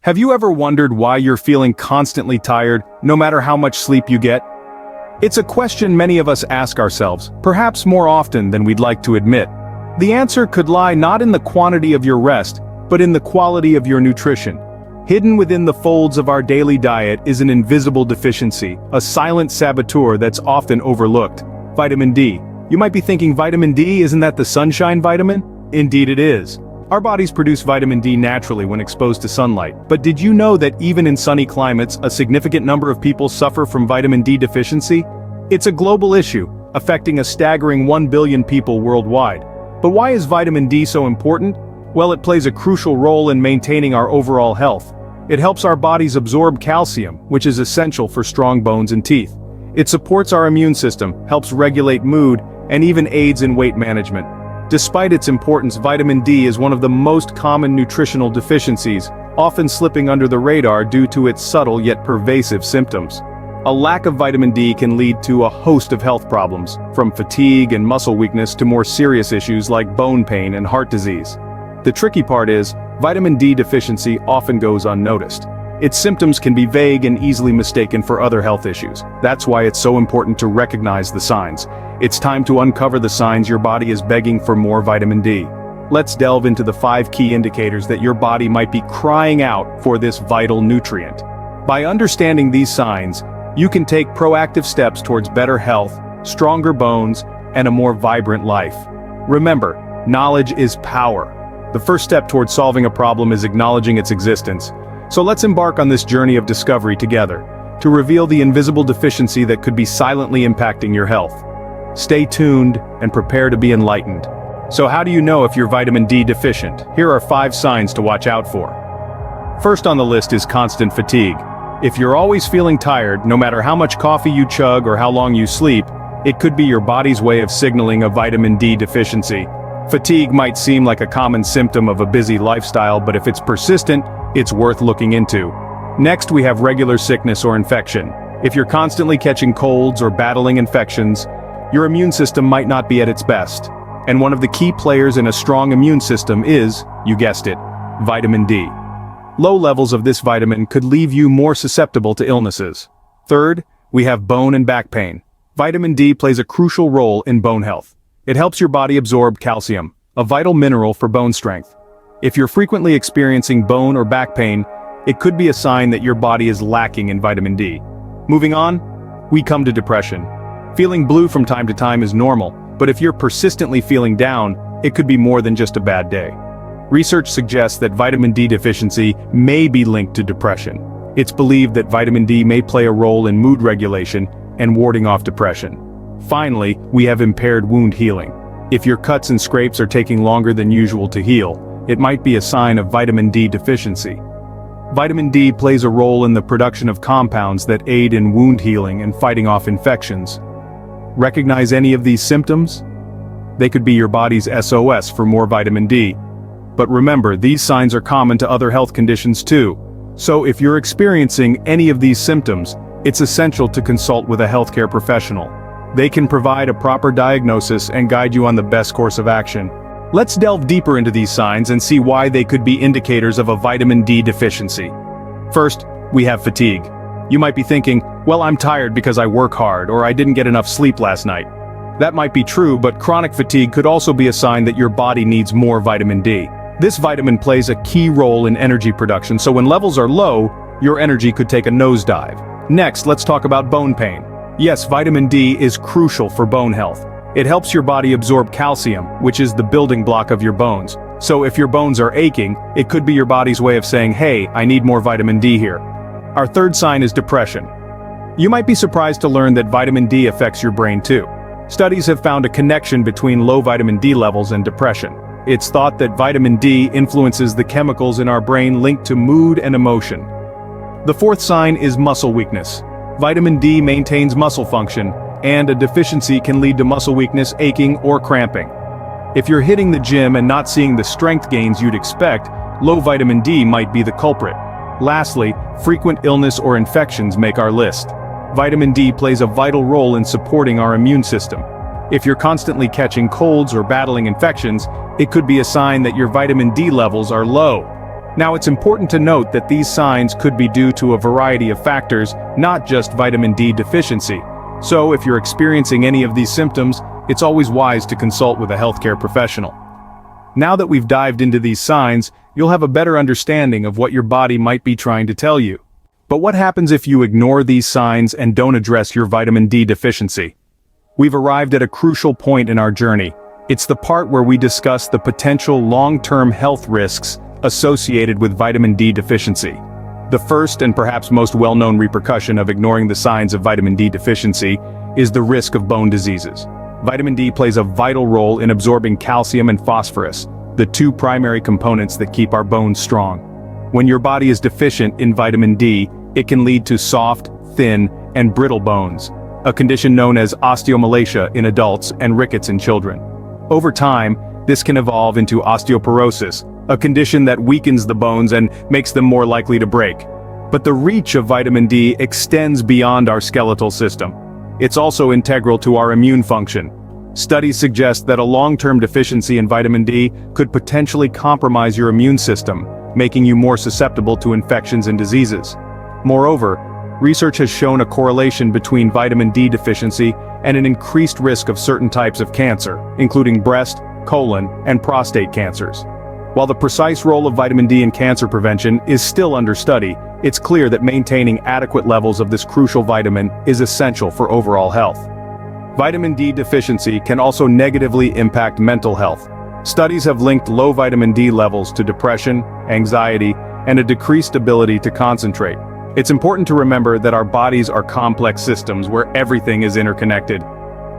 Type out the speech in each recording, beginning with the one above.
Have you ever wondered why you're feeling constantly tired, no matter how much sleep you get? It's a question many of us ask ourselves, perhaps more often than we'd like to admit. The answer could lie not in the quantity of your rest, but in the quality of your nutrition. Hidden within the folds of our daily diet is an invisible deficiency, a silent saboteur that's often overlooked: vitamin D. You might be thinking, vitamin D, isn't that the sunshine vitamin? Indeed it is. Our bodies produce vitamin D naturally when exposed to sunlight, but did you know that even in sunny climates, a significant number of people suffer from vitamin D deficiency? It's a global issue, affecting a staggering 1 billion people worldwide. But why is vitamin D so important? Well, it plays a crucial role in maintaining our overall health. It helps our bodies absorb calcium, which is essential for strong bones and teeth. It supports our immune system, helps regulate mood, and even aids in weight management. Despite its importance, vitamin D is one of the most common nutritional deficiencies, often slipping under the radar due to its subtle yet pervasive symptoms. A lack of vitamin D can lead to a host of health problems, from fatigue and muscle weakness to more serious issues like bone pain and heart disease. The tricky part is, vitamin D deficiency often goes unnoticed. Its symptoms can be vague and easily mistaken for other health issues. That's why it's so important to recognize the signs. It's time to uncover the signs your body is begging for more vitamin D. Let's delve into the 5 key indicators that your body might be crying out for this vital nutrient. By understanding these signs, you can take proactive steps towards better health, stronger bones, and a more vibrant life. Remember, knowledge is power. The first step towards solving a problem is acknowledging its existence. So let's embark on this journey of discovery together, to reveal the invisible deficiency that could be silently impacting your health. Stay tuned and prepare to be enlightened. So how do you know if you're vitamin D deficient? Here are 5 signs to watch out for. First on the list is constant fatigue. If you're always feeling tired, no matter how much coffee you chug or how long you sleep, it could be your body's way of signaling a vitamin D deficiency. Fatigue might seem like a common symptom of a busy lifestyle, but if it's persistent, it's worth looking into. Next, we have regular sickness or infection. If you're constantly catching colds or battling infections, your immune system might not be at its best. And one of the key players in a strong immune system is, you guessed it, vitamin D. Low levels of this vitamin could leave you more susceptible to illnesses. Third, we have bone and back pain. Vitamin D plays a crucial role in bone health. It helps your body absorb calcium, a vital mineral for bone strength. If you're frequently experiencing bone or back pain, it could be a sign that your body is lacking in vitamin D. Moving on, we come to depression. Feeling blue from time to time is normal, but if you're persistently feeling down, it could be more than just a bad day. Research suggests that vitamin D deficiency may be linked to depression. It's believed that vitamin D may play a role in mood regulation and warding off depression. Finally, we have impaired wound healing. If your cuts and scrapes are taking longer than usual to heal, it might be a sign of vitamin D deficiency. Vitamin D plays a role in the production of compounds that aid in wound healing and fighting off infections. Recognize any of these symptoms? They could be your body's SOS for more vitamin D. But remember, these signs are common to other health conditions too. So if you're experiencing any of these symptoms, it's essential to consult with a healthcare professional. They can provide a proper diagnosis and guide you on the best course of action. Let's delve deeper into these signs and see why they could be indicators of a vitamin D deficiency. First, we have fatigue. You might be thinking, well, I'm tired because I work hard or I didn't get enough sleep last night. That might be true, but chronic fatigue could also be a sign that your body needs more vitamin D. This vitamin plays a key role in energy production, so when levels are low, your energy could take a nosedive. Next, let's talk about bone pain. Yes, vitamin D is crucial for bone health. It helps your body absorb calcium, which is the building block of your bones. So if your bones are aching, it could be your body's way of saying, hey, I need more vitamin D here. Our third sign is depression. You might be surprised to learn that vitamin D affects your brain too. Studies have found a connection between low vitamin D levels and depression. It's thought that vitamin D influences the chemicals in our brain linked to mood and emotion. The fourth sign is muscle weakness. Vitamin D maintains muscle function, and a deficiency can lead to muscle weakness, aching, or cramping. If you're hitting the gym and not seeing the strength gains you'd expect, low vitamin D might be the culprit. Lastly, frequent illness or infections make our list. Vitamin D plays a vital role in supporting our immune system. If you're constantly catching colds or battling infections, it could be a sign that your vitamin D levels are low. Now, it's important to note that these signs could be due to a variety of factors, not just vitamin D deficiency. So, if you're experiencing any of these symptoms, it's always wise to consult with a healthcare professional. Now that we've dived into these signs, you'll have a better understanding of what your body might be trying to tell you. But what happens if you ignore these signs and don't address your vitamin D deficiency? We've arrived at a crucial point in our journey. It's the part where we discuss the potential long-term health risks associated with vitamin D deficiency. The first and perhaps most well-known repercussion of ignoring the signs of vitamin D deficiency is the risk of bone diseases. Vitamin D plays a vital role in absorbing calcium and phosphorus, the two primary components that keep our bones strong. When your body is deficient in vitamin D, it can lead to soft, thin, and brittle bones, a condition known as osteomalacia in adults and rickets in children. Over time, this can evolve into osteoporosis, a condition that weakens the bones and makes them more likely to break. But the reach of vitamin D extends beyond our skeletal system. It's also integral to our immune function. Studies suggest that a long-term deficiency in vitamin D could potentially compromise your immune system, making you more susceptible to infections and diseases. Moreover, research has shown a correlation between vitamin D deficiency and an increased risk of certain types of cancer, including breast, colon, and prostate cancers. While the precise role of vitamin D in cancer prevention is still under study, it's clear that maintaining adequate levels of this crucial vitamin is essential for overall health. Vitamin D deficiency can also negatively impact mental health. Studies have linked low vitamin D levels to depression, anxiety, and a decreased ability to concentrate. It's important to remember that our bodies are complex systems where everything is interconnected.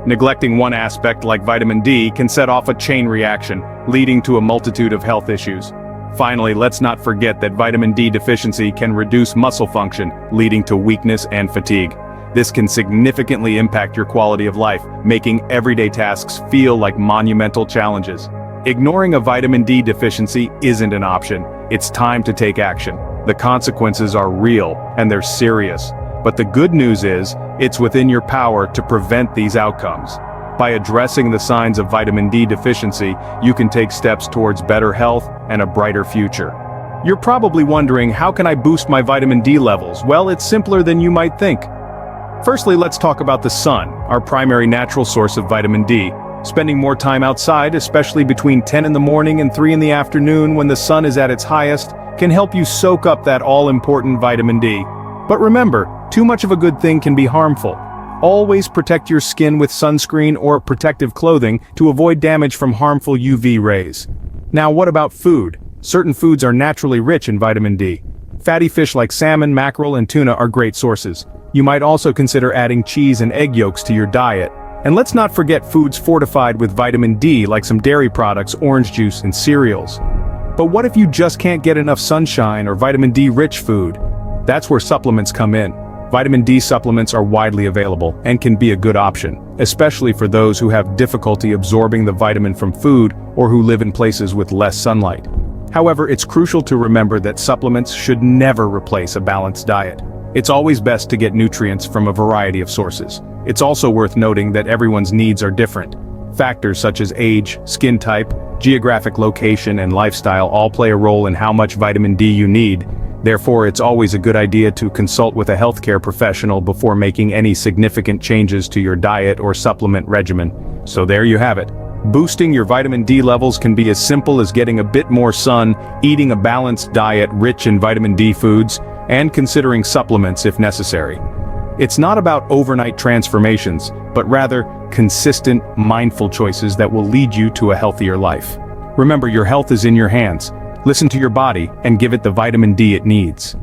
Neglecting one aspect like vitamin D can set off a chain reaction, leading to a multitude of health issues. Finally, let's not forget that vitamin D deficiency can reduce muscle function, leading to weakness and fatigue. This can significantly impact your quality of life, making everyday tasks feel like monumental challenges. Ignoring a vitamin D deficiency isn't an option. It's time to take action. The consequences are real, and they're serious. But the good news is, it's within your power to prevent these outcomes. By addressing the signs of vitamin D deficiency, you can take steps towards better health and a brighter future. You're probably wondering, how can I boost my vitamin D levels? Well, it's simpler than you might think. Firstly, let's talk about the sun, our primary natural source of vitamin D. Spending more time outside, especially between 10 in the morning and 3 in the afternoon when the sun is at its highest, can help you soak up that all-important vitamin D. But remember, too much of a good thing can be harmful. Always protect your skin with sunscreen or protective clothing to avoid damage from harmful UV rays. Now, what about food? Certain foods are naturally rich in vitamin D. Fatty fish like salmon, mackerel, and tuna are great sources. You might also consider adding cheese and egg yolks to your diet. And let's not forget foods fortified with vitamin D like some dairy products, orange juice, and cereals. But what if you just can't get enough sunshine or vitamin D-rich food? That's where supplements come in. Vitamin D supplements are widely available and can be a good option, especially for those who have difficulty absorbing the vitamin from food or who live in places with less sunlight. However, it's crucial to remember that supplements should never replace a balanced diet. It's always best to get nutrients from a variety of sources. It's also worth noting that everyone's needs are different. Factors such as age, skin type, geographic location, and lifestyle all play a role in how much vitamin D you need. Therefore, it's always a good idea to consult with a healthcare professional before making any significant changes to your diet or supplement regimen. So there you have it. Boosting your vitamin D levels can be as simple as getting a bit more sun, eating a balanced diet rich in vitamin D foods, and considering supplements if necessary. It's not about overnight transformations, but rather consistent, mindful choices that will lead you to a healthier life. Remember, your health is in your hands. Listen to your body and give it the vitamin D it needs.